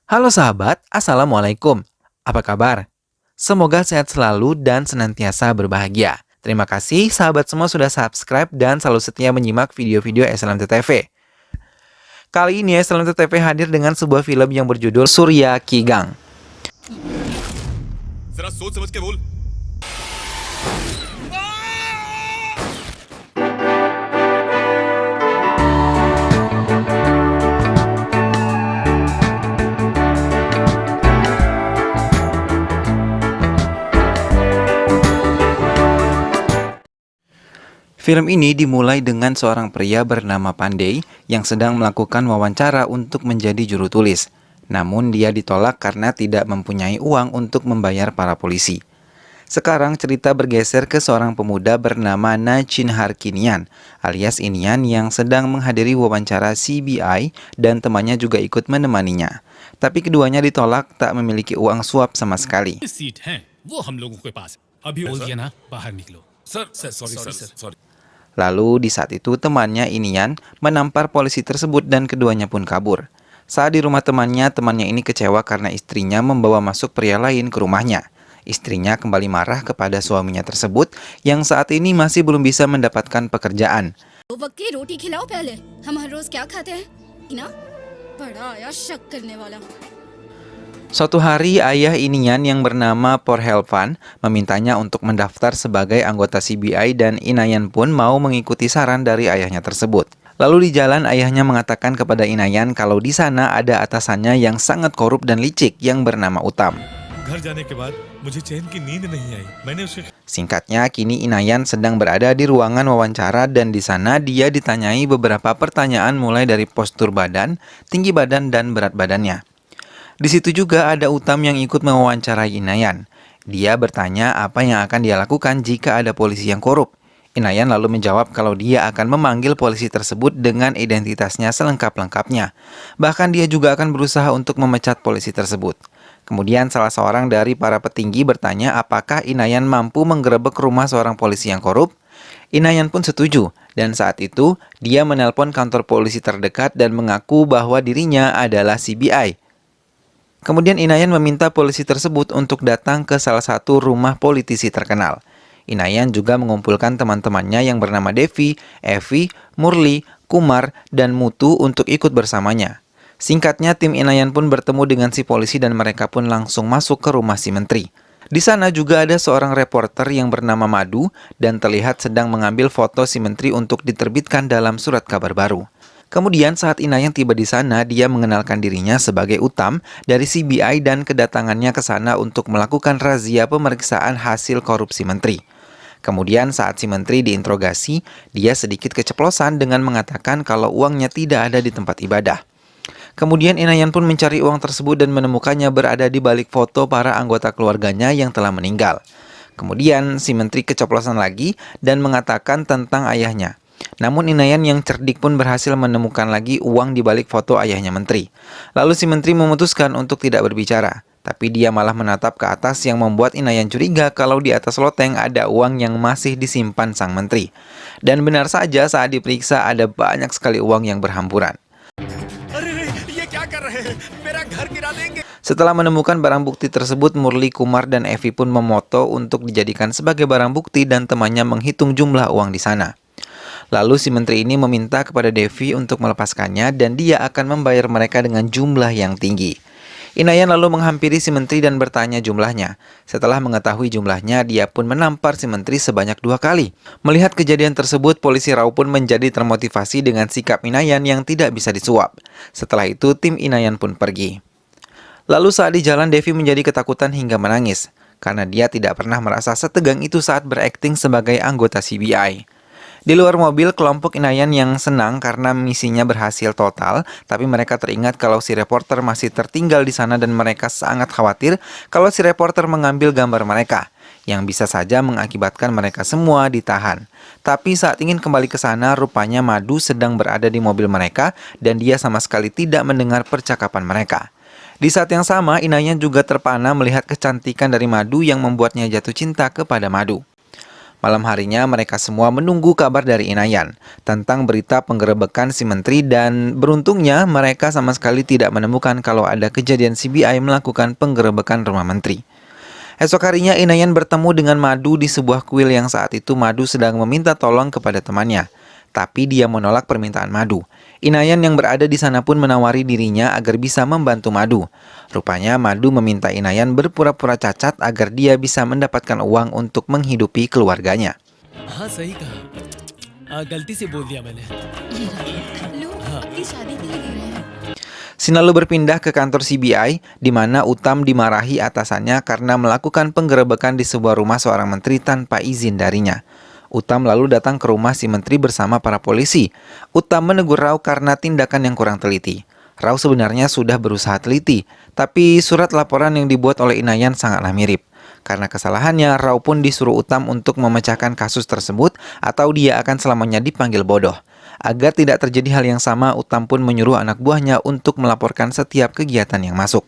Halo sahabat, Assalamualaikum. Apa kabar? Semoga sehat selalu dan senantiasa berbahagia. Terima kasih sahabat semua sudah subscribe dan selalu setia menyimak video-video SLMT TV. Kali ini SLMT TV hadir dengan sebuah film yang berjudul Surya Ki Gang. जरा सोच समझ के बोल। Film ini dimulai dengan seorang pria bernama Pandey yang sedang melakukan wawancara untuk menjadi juru tulis. Namun dia ditolak karena tidak mempunyai uang untuk membayar para polisi. Sekarang cerita bergeser ke seorang pemuda bernama Nachin Harkinian alias Inian yang sedang menghadiri wawancara CBI dan temannya juga ikut menemaninya. Tapi keduanya ditolak tak memiliki uang suap sama sekali. Seat हैं वो हम लोगों के पास है। अभी बोल दिया ना बाहर निकलो sir. Lalu di saat itu temannya Inian menampar polisi tersebut dan keduanya pun kabur. Saat di rumah temannya ini kecewa karena istrinya membawa masuk pria lain ke rumahnya. Istrinya kembali marah kepada suaminya tersebut yang saat ini masih belum bisa mendapatkan pekerjaan. दो वक्त की रोटी खिलाओ पहले। हम हर रोज क्या खाते हैं? ना बड़ा आया शक करने वाला। Suatu hari ayah Inian yang bernama Porhelvan memintanya untuk mendaftar sebagai anggota CBI dan Inayan pun mau mengikuti saran dari ayahnya tersebut. Lalu di jalan ayahnya mengatakan kepada Inayan kalau di sana ada atasannya yang sangat korup dan licik yang bernama Utam. घर जाने के बाद मुझे चैन की नींद नहीं आई। मैंने उसे Singkatnya, kini Inayan sedang berada di ruangan wawancara dan di sana dia ditanyai beberapa pertanyaan mulai dari postur badan, tinggi badan, dan berat badannya. Di situ juga ada Utam yang ikut mewawancarai Inayan. Dia bertanya apa yang akan dia lakukan jika ada polisi yang korup. Inayan lalu menjawab kalau dia akan memanggil polisi tersebut dengan identitasnya selengkap-lengkapnya. Bahkan dia juga akan berusaha untuk memecat polisi tersebut. Kemudian salah seorang dari para petinggi bertanya apakah Inayan mampu menggerebek rumah seorang polisi yang korup. Inayan pun setuju, dan saat itu dia menelpon kantor polisi terdekat dan mengaku bahwa dirinya adalah CBI. Kemudian Inayan meminta polisi tersebut untuk datang ke salah satu rumah politisi terkenal. Inayan juga mengumpulkan teman-temannya yang bernama Devi, Evi, Murli, Kumar, dan Mutu untuk ikut bersamanya. Singkatnya, tim Inayan pun bertemu dengan si polisi dan mereka pun langsung masuk ke rumah si menteri. Di sana juga ada seorang reporter yang bernama Madu dan terlihat sedang mengambil foto si menteri untuk diterbitkan dalam surat kabar baru. Kemudian saat Inayan tiba di sana, dia mengenalkan dirinya sebagai Utam dari CBI dan kedatangannya ke sana untuk melakukan razia pemeriksaan hasil korupsi menteri. Kemudian saat si menteri diinterogasi, dia sedikit keceplosan dengan mengatakan kalau uangnya tidak ada di tempat ibadah. Kemudian Inayan pun mencari uang tersebut dan menemukannya berada di balik foto para anggota keluarganya yang telah meninggal. Kemudian si menteri keceplosan lagi dan mengatakan tentang ayahnya. Namun Inayan yang cerdik pun berhasil menemukan lagi uang di balik foto ayahnya menteri. Lalu si menteri memutuskan untuk tidak berbicara. Tapi dia malah menatap ke atas yang membuat Inayan curiga kalau di atas loteng ada uang yang masih disimpan sang menteri. Dan benar saja saat diperiksa ada banyak sekali uang yang berhamburan. अरे ये क्या कर रहे हैं? मेरा घर गिरा देंगे। Setelah menemukan barang bukti tersebut, Murli, Kumar, dan Evi pun memoto untuk dijadikan sebagai barang bukti dan temannya menghitung jumlah uang di sana. Lalu si menteri ini meminta kepada Devi untuk melepaskannya dan dia akan membayar mereka dengan jumlah yang tinggi. Inayan lalu menghampiri si menteri dan bertanya jumlahnya. Setelah mengetahui jumlahnya, dia pun menampar si menteri sebanyak 2 kali. Melihat kejadian tersebut, polisi Rau pun menjadi termotivasi dengan sikap Inayan yang tidak bisa disuap. Setelah itu, tim Inayan pun pergi. Lalu saat di jalan, Devi menjadi ketakutan hingga menangis, karena dia tidak pernah merasa setegang itu saat berakting sebagai anggota CBI. Di luar mobil, kelompok Inayan yang senang karena misinya berhasil total, tapi mereka teringat kalau si reporter masih tertinggal di sana dan mereka sangat khawatir kalau si reporter mengambil gambar mereka, yang bisa saja mengakibatkan mereka semua ditahan. Tapi saat ingin kembali ke sana, rupanya Madu sedang berada di mobil mereka dan dia sama sekali tidak mendengar percakapan mereka. Di saat yang sama, Inayan juga terpana melihat kecantikan dari Madu yang membuatnya jatuh cinta kepada Madu. Malam harinya mereka semua menunggu kabar dari Inayan tentang berita penggerebekan si menteri dan beruntungnya mereka sama sekali tidak menemukan kalau ada kejadian CBI melakukan penggerebekan rumah menteri. Esok harinya Inayan bertemu dengan Madu di sebuah kuil yang saat itu Madu sedang meminta tolong kepada temannya. Tapi dia menolak permintaan Madu. Inayan yang berada di sana pun menawari dirinya agar bisa membantu Madu. Rupanya Madu meminta Inayan berpura-pura cacat agar dia bisa mendapatkan uang untuk menghidupi keluarganya. हाँ सही कहा गलती से बोल दिया मैंने लो ये शादी के लिए दे रहे हैं Sin lalu berpindah ke kantor CBI, di mana Utam dimarahi atasannya karena melakukan penggerebekan di sebuah rumah seorang menteri tanpa izin darinya. Utam lalu datang ke rumah si menteri bersama para polisi. Utam menegur Rao karena tindakan yang kurang teliti. Rao sebenarnya sudah berusaha teliti, tapi surat laporan yang dibuat oleh Inayan sangatlah mirip. Karena kesalahannya, Rao pun disuruh Utam untuk memecahkan kasus tersebut atau dia akan selamanya dipanggil bodoh. Agar tidak terjadi hal yang sama, Utam pun menyuruh anak buahnya untuk melaporkan setiap kegiatan yang masuk.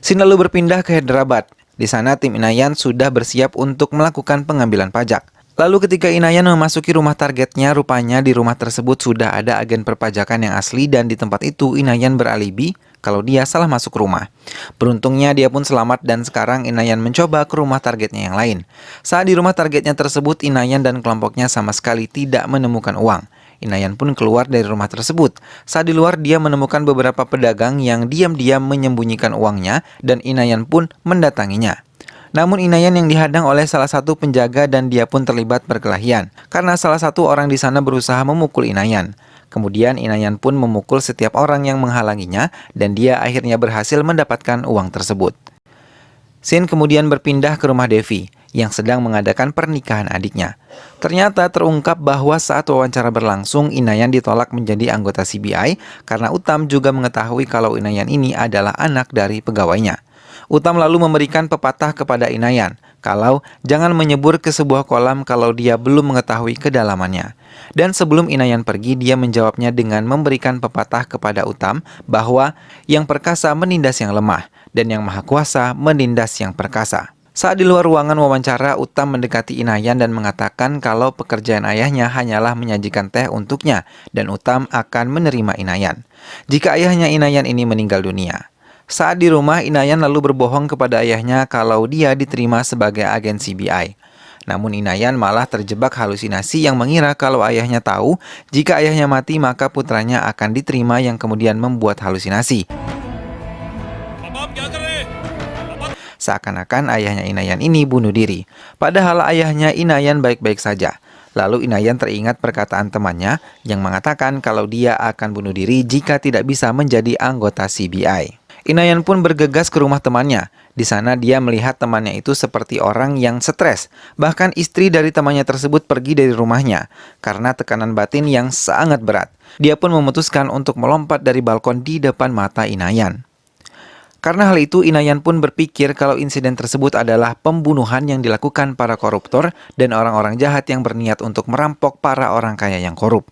Sin lalu berpindah ke Hyderabad. Di sana tim Inayan sudah bersiap untuk melakukan pengambilan pajak. Lalu ketika Inayan memasuki rumah targetnya, rupanya di rumah tersebut sudah ada agen perpajakan yang asli dan di tempat itu Inayan beralibi kalau dia salah masuk rumah. Beruntungnya dia pun selamat dan sekarang Inayan mencoba ke rumah targetnya yang lain. Saat di rumah targetnya tersebut, Inayan dan kelompoknya sama sekali tidak menemukan uang. Inayan pun keluar dari rumah tersebut. Saat di luar dia menemukan beberapa pedagang yang diam-diam menyembunyikan uangnya dan Inayan pun mendatanginya. Namun Inayan yang dihadang oleh salah satu penjaga dan dia pun terlibat perkelahian karena salah satu orang di sana berusaha memukul Inayan. Kemudian Inayan pun memukul setiap orang yang menghalanginya dan dia akhirnya berhasil mendapatkan uang tersebut. Sin kemudian berpindah ke rumah Devi yang sedang mengadakan pernikahan adiknya. Ternyata terungkap bahwa saat wawancara berlangsung Inayan ditolak menjadi anggota CBI karena Utam juga mengetahui kalau Inayan ini adalah anak dari pegawainya. Utam lalu memberikan pepatah kepada Inayan kalau jangan menyebur ke sebuah kolam kalau dia belum mengetahui kedalamannya. Dan sebelum Inayan pergi, dia menjawabnya dengan memberikan pepatah kepada Utam bahwa yang perkasa menindas yang lemah dan yang maha kuasa menindas yang perkasa. Saat di luar ruangan wawancara, Utam mendekati Inayan dan mengatakan kalau pekerjaan ayahnya hanyalah menyajikan teh untuknya dan Utam akan menerima Inayan jika ayahnya Inayan ini meninggal dunia. Saat di rumah, Inayan lalu berbohong kepada ayahnya kalau dia diterima sebagai agen CBI. Namun Inayan malah terjebak halusinasi yang mengira kalau ayahnya tahu jika ayahnya mati maka putranya akan diterima yang kemudian membuat halusinasi. Seakan-akan ayahnya Inayan ini bunuh diri. Padahal ayahnya Inayan baik-baik saja. Lalu Inayan teringat perkataan temannya yang mengatakan kalau dia akan bunuh diri jika tidak bisa menjadi anggota CBI. Inayan pun bergegas ke rumah temannya. Di sana dia melihat temannya itu seperti orang yang stres. Bahkan istri dari temannya tersebut pergi dari rumahnya karena tekanan batin yang sangat berat. Dia pun memutuskan untuk melompat dari balkon di depan mata Inayan. Karena hal itu, Inayan pun berpikir kalau insiden tersebut adalah pembunuhan yang dilakukan para koruptor dan orang-orang jahat yang berniat untuk merampok para orang kaya yang korup.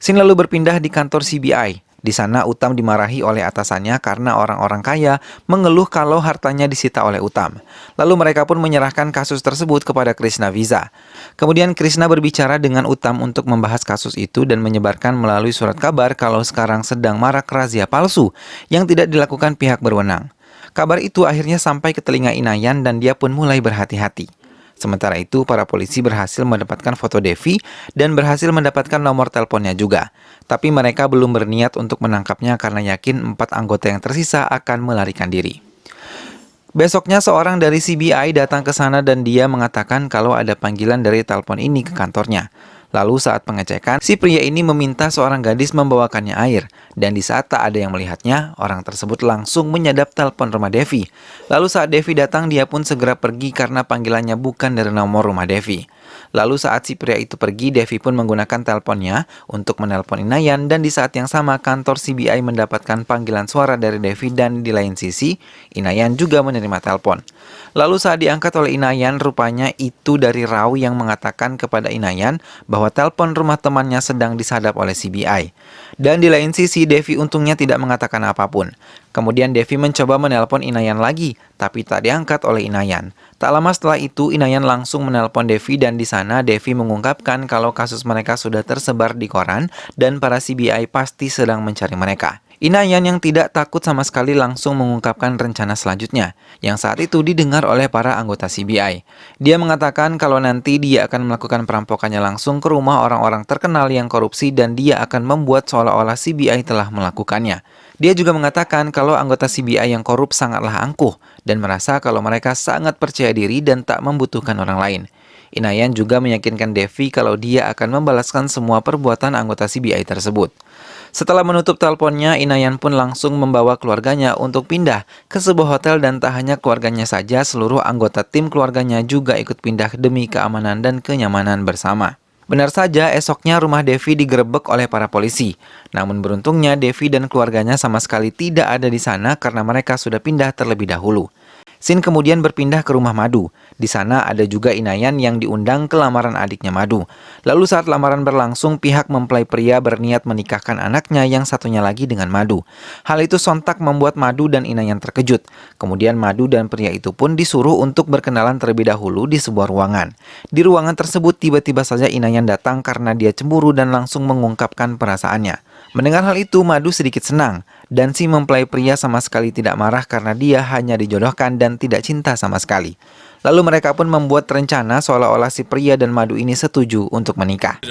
Sin lalu berpindah di kantor CBI. Di sana Utam dimarahi oleh atasannya karena orang-orang kaya mengeluh kalau hartanya disita oleh Utam. Lalu mereka pun menyerahkan kasus tersebut kepada Krishna Viza. Kemudian Krishna berbicara dengan Utam untuk membahas kasus itu dan menyebarkan melalui surat kabar kalau sekarang sedang marak razia palsu yang tidak dilakukan pihak berwenang. Kabar itu akhirnya sampai ke telinga Inayan dan dia pun mulai berhati-hati. Sementara itu, para polisi berhasil mendapatkan foto Devi dan berhasil mendapatkan nomor teleponnya juga. Tapi mereka belum berniat untuk menangkapnya karena yakin 4 anggota yang tersisa akan melarikan diri. Besoknya seorang dari CBI datang ke sana dan dia mengatakan kalau ada panggilan dari telepon ini ke kantornya. Lalu saat pengecekan, si pria ini meminta seorang gadis membawakannya air. Dan di saat tak ada yang melihatnya, orang tersebut langsung menyadap telepon rumah Devi. Lalu saat Devi datang, dia pun segera pergi karena panggilannya bukan dari nomor rumah Devi. Lalu saat si pria itu pergi, Devi pun menggunakan teleponnya untuk menelpon Inayan dan di saat yang sama kantor CBI mendapatkan panggilan suara dari Devi dan di lain sisi, Inayan juga menerima telepon. Lalu saat diangkat oleh Inayan, rupanya itu dari Rao yang mengatakan kepada Inayan bahwa telepon rumah temannya sedang disadap oleh CBI. Dan di lain sisi, Devi untungnya tidak mengatakan apapun Kemudian Devi mencoba menelpon Inayan lagi, tapi tak diangkat oleh Inayan. Tak lama setelah itu, Inayan langsung menelpon Devi dan di sana Devi mengungkapkan kalau kasus mereka sudah tersebar di koran dan para CBI pasti sedang mencari mereka. Inayan yang tidak takut sama sekali langsung mengungkapkan rencana selanjutnya, yang saat itu didengar oleh para anggota CBI. Dia mengatakan kalau nanti dia akan melakukan perampokannya langsung ke rumah orang-orang terkenal yang korupsi dan dia akan membuat seolah-olah CBI telah melakukannya. Dia juga mengatakan kalau anggota CBI yang korup sangatlah angkuh dan merasa kalau mereka sangat percaya diri dan tak membutuhkan orang lain. Inayan juga meyakinkan Devi kalau dia akan membalaskan semua perbuatan anggota CBI tersebut. Setelah menutup teleponnya, Inayan pun langsung membawa keluarganya untuk pindah ke sebuah hotel dan tak hanya keluarganya saja, seluruh anggota tim keluarganya juga ikut pindah demi keamanan dan kenyamanan bersama. Benar saja, esoknya rumah Devi digerebek oleh para polisi. Namun beruntungnya Devi dan keluarganya sama sekali tidak ada di sana karena mereka sudah pindah terlebih dahulu. Sin kemudian berpindah ke rumah Madu. Di sana ada juga Inayan yang diundang ke lamaran adiknya Madu. Lalu saat lamaran berlangsung, pihak mempelai pria berniat menikahkan anaknya yang satunya lagi dengan Madu. Hal itu sontak membuat Madu dan Inayan terkejut. Kemudian Madu dan pria itu pun disuruh untuk berkenalan terlebih dahulu di sebuah ruangan. Di ruangan tersebut tiba-tiba saja Inayan datang karena dia cemburu dan langsung mengungkapkan perasaannya. Mendengar hal itu, Madu sedikit senang. Dan si mempelai pria sama sekali tidak marah karena dia hanya dijodohkan dan tidak cinta sama sekali. Lalu mereka pun membuat rencana seolah-olah si pria dan Madu ini setuju untuk menikah.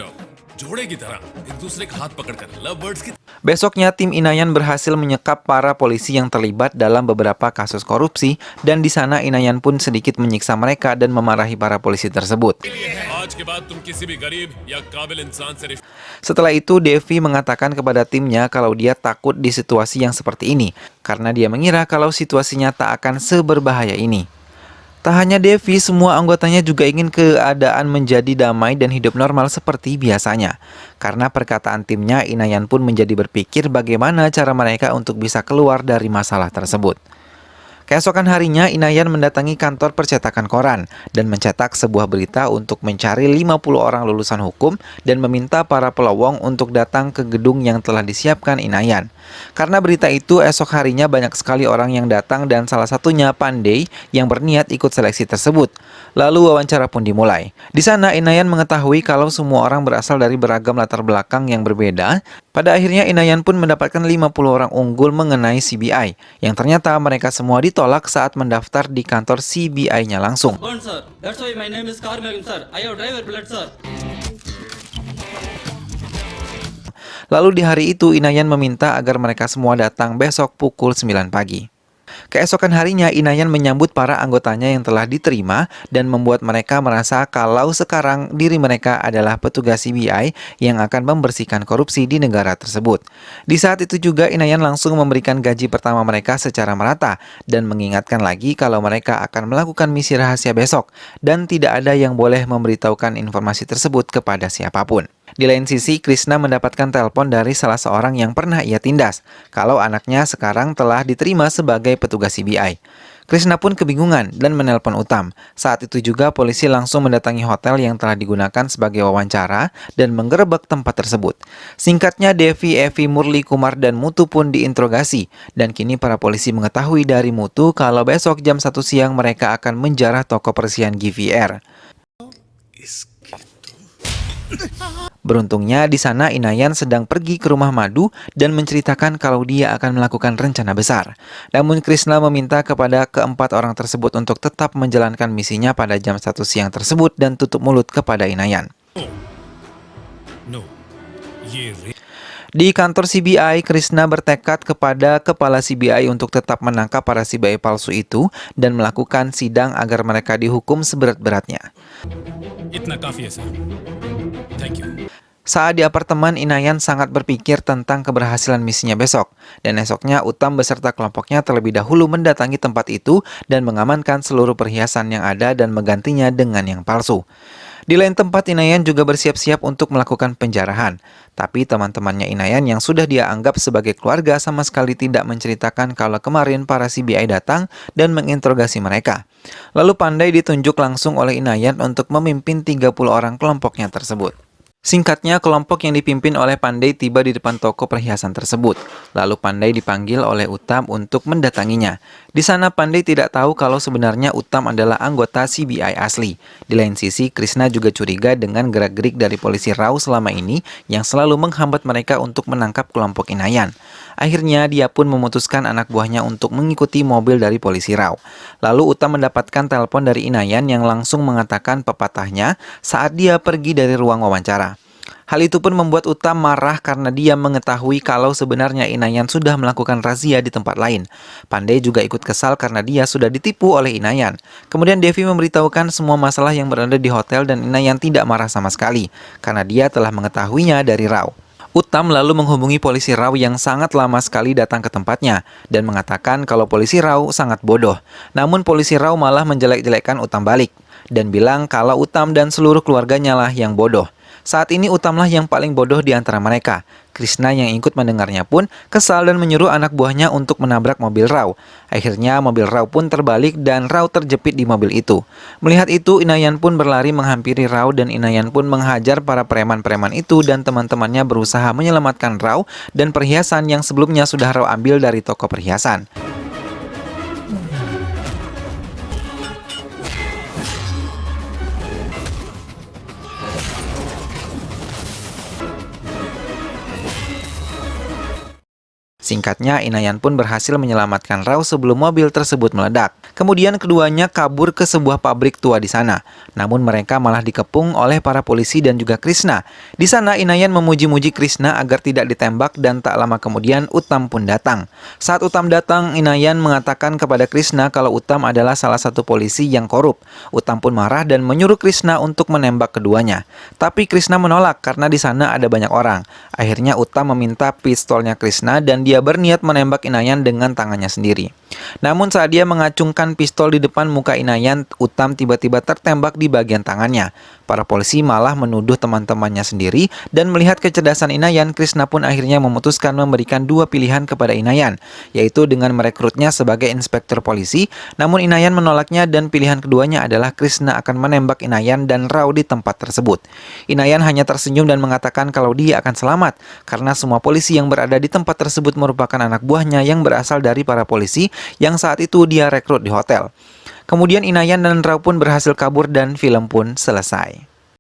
जोड़े की तरह एक दूसरे का हाथ पकड़कर love birds की Besoknya tim Inayan berhasil menyekap para polisi yang terlibat dalam beberapa kasus korupsi dan di sana Inayan pun sedikit menyiksa mereka dan memarahi para polisi tersebut. आज के बाद तुम किसी भी गरीब या काबिल इंसान से Setelah itu Devi mengatakan kepada timnya kalau dia takut di situasi yang seperti ini karena dia mengira kalau situasinya tak akan seberbahaya ini. Tak hanya Devi, semua anggotanya juga ingin keadaan menjadi damai dan hidup normal seperti biasanya. Karena perkataan timnya, Inayan pun menjadi berpikir bagaimana cara mereka untuk bisa keluar dari masalah tersebut. Keesokan harinya, Inayan mendatangi kantor percetakan koran dan mencetak sebuah berita untuk mencari 50 orang lulusan hukum dan meminta para pelowong untuk datang ke gedung yang telah disiapkan Inayan. Karena berita itu, esok harinya banyak sekali orang yang datang dan salah satunya Pandey yang berniat ikut seleksi tersebut. Lalu wawancara pun dimulai. Di sana Inayan mengetahui kalau semua orang berasal dari beragam latar belakang yang berbeda. Pada akhirnya Inayan pun mendapatkan 50 orang unggul mengenai CBI yang ternyata mereka semua ditolak saat mendaftar di kantor CBI-nya langsung. Burn, sir. That's why my name is Karmagam, sir. I have driver blood, sir. Lalu di hari itu Inayan meminta agar mereka semua datang besok pukul 9 pagi. Keesokan harinya Inayan menyambut para anggotanya yang telah diterima dan membuat mereka merasa kalau sekarang diri mereka adalah petugas CBI yang akan membersihkan korupsi di negara tersebut. Di saat itu juga Inayan langsung memberikan gaji pertama mereka secara merata dan mengingatkan lagi kalau mereka akan melakukan misi rahasia besok dan tidak ada yang boleh memberitahukan informasi tersebut kepada siapapun. Di lain sisi, Krishna mendapatkan telepon dari salah seorang yang pernah ia tindas kalau anaknya sekarang telah diterima sebagai petugas CBI. Krishna pun kebingungan dan menelpon Uttam. Saat itu juga polisi langsung mendatangi hotel yang telah digunakan sebagai wawancara dan menggerebek tempat tersebut. Singkatnya, Devi, Evi, Murli, Kumar, dan Mutu pun diinterogasi. Dan kini para polisi mengetahui dari Mutu kalau besok jam 1 siang mereka akan menjarah toko persian GVR. Beruntungnya di sana Inayan sedang pergi ke rumah Madu dan menceritakan kalau dia akan melakukan rencana besar. Namun Krishna meminta kepada keempat orang tersebut untuk tetap menjalankan misinya pada jam 1 siang tersebut dan tutup mulut kepada Inayan. No ये Di kantor CBI, Krishna bertekad kepada kepala CBI untuk tetap menangkap para CBI palsu itu dan melakukan sidang agar mereka dihukum seberat-beratnya. इतना काफी है sir thank you Saat di apartemen, Inayan sangat berpikir tentang keberhasilan misinya besok. Dan esoknya, Uttam beserta kelompoknya terlebih dahulu mendatangi tempat itu dan mengamankan seluruh perhiasan yang ada dan menggantinya dengan yang palsu. Di lain tempat, Inayan juga bersiap-siap untuk melakukan penjarahan. Tapi teman-temannya Inayan yang sudah dia anggap sebagai keluarga sama sekali tidak menceritakan kalau kemarin para CBI datang dan menginterogasi mereka. Lalu Pandey ditunjuk langsung oleh Inayan untuk memimpin 30 orang kelompoknya tersebut. Singkatnya, kelompok yang dipimpin oleh Pandey tiba di depan toko perhiasan tersebut. Lalu Pandey dipanggil oleh Uttam untuk mendatanginya. Di sana Pandey tidak tahu kalau sebenarnya Uttam adalah anggota CBI asli. Di lain sisi, Krishna juga curiga dengan gerak-gerik dari polisi Rao selama ini yang selalu menghambat mereka untuk menangkap kelompok Inayan. Akhirnya, dia pun memutuskan anak buahnya untuk mengikuti mobil dari polisi Rao. Lalu Uttam mendapatkan telepon dari Inayan yang langsung mengatakan pepatahnya saat dia pergi dari ruang wawancara. Hal itu pun membuat Uttam marah karena dia mengetahui kalau sebenarnya Inayan sudah melakukan razia di tempat lain. Pandey juga ikut kesal karena dia sudah ditipu oleh Inayan. Kemudian Devi memberitahukan semua masalah yang berada di hotel dan Inayan tidak marah sama sekali karena dia telah mengetahuinya dari Rao. Uttam lalu menghubungi polisi Rao yang sangat lama sekali datang ke tempatnya dan mengatakan kalau polisi Rao sangat bodoh. Namun polisi Rao malah menjelek-jelekkan Uttam balik dan bilang kalau Uttam dan seluruh keluarganya lah yang bodoh. Saat ini Uttamlah yang paling bodoh di antara mereka. Krishna yang ikut mendengarnya pun kesal dan menyuruh anak buahnya untuk menabrak mobil Rao. Akhirnya mobil Rao pun terbalik dan Rao terjepit di mobil itu. Melihat itu, Inayan pun berlari menghampiri Rao dan Inayan pun menghajar para preman-preman itu dan teman-temannya berusaha menyelamatkan Rao dan perhiasan yang sebelumnya sudah Rao ambil dari toko perhiasan. Singkatnya, Inayan pun berhasil menyelamatkan Rao sebelum mobil tersebut meledak. Kemudian keduanya kabur ke sebuah pabrik tua di sana. Namun mereka malah dikepung oleh para polisi dan juga Krishna. Di sana Inayan memuji-muji Krishna agar tidak ditembak dan tak lama kemudian Uttam pun datang. Saat Uttam datang, Inayan mengatakan kepada Krishna kalau Uttam adalah salah satu polisi yang korup. Uttam pun marah dan menyuruh Krishna untuk menembak keduanya. Tapi Krishna menolak karena di sana ada banyak orang. Akhirnya Uttam meminta pistolnya Krishna dan dia berniat menembak Inayan dengan tangannya sendiri. Namun saat dia mengacungkan pistol di depan muka Inayan, Uttam tiba-tiba tertembak di bagian tangannya. Para polisi malah menuduh teman-temannya sendiri dan melihat kecerdasan Inayan, Krishna pun akhirnya memutuskan memberikan dua pilihan kepada Inayan, yaitu dengan merekrutnya sebagai inspektur polisi. Namun Inayan menolaknya dan pilihan keduanya adalah Krishna akan menembak Inayan dan Rao di tempat tersebut. Inayan hanya tersenyum dan mengatakan kalau dia akan selamat karena semua polisi yang berada di tempat tersebut merupakan anak buahnya yang berasal dari para polisi yang saat itu dia rekrut di hotel. Kemudian Inayan dan Rao pun berhasil kabur dan film pun selesai.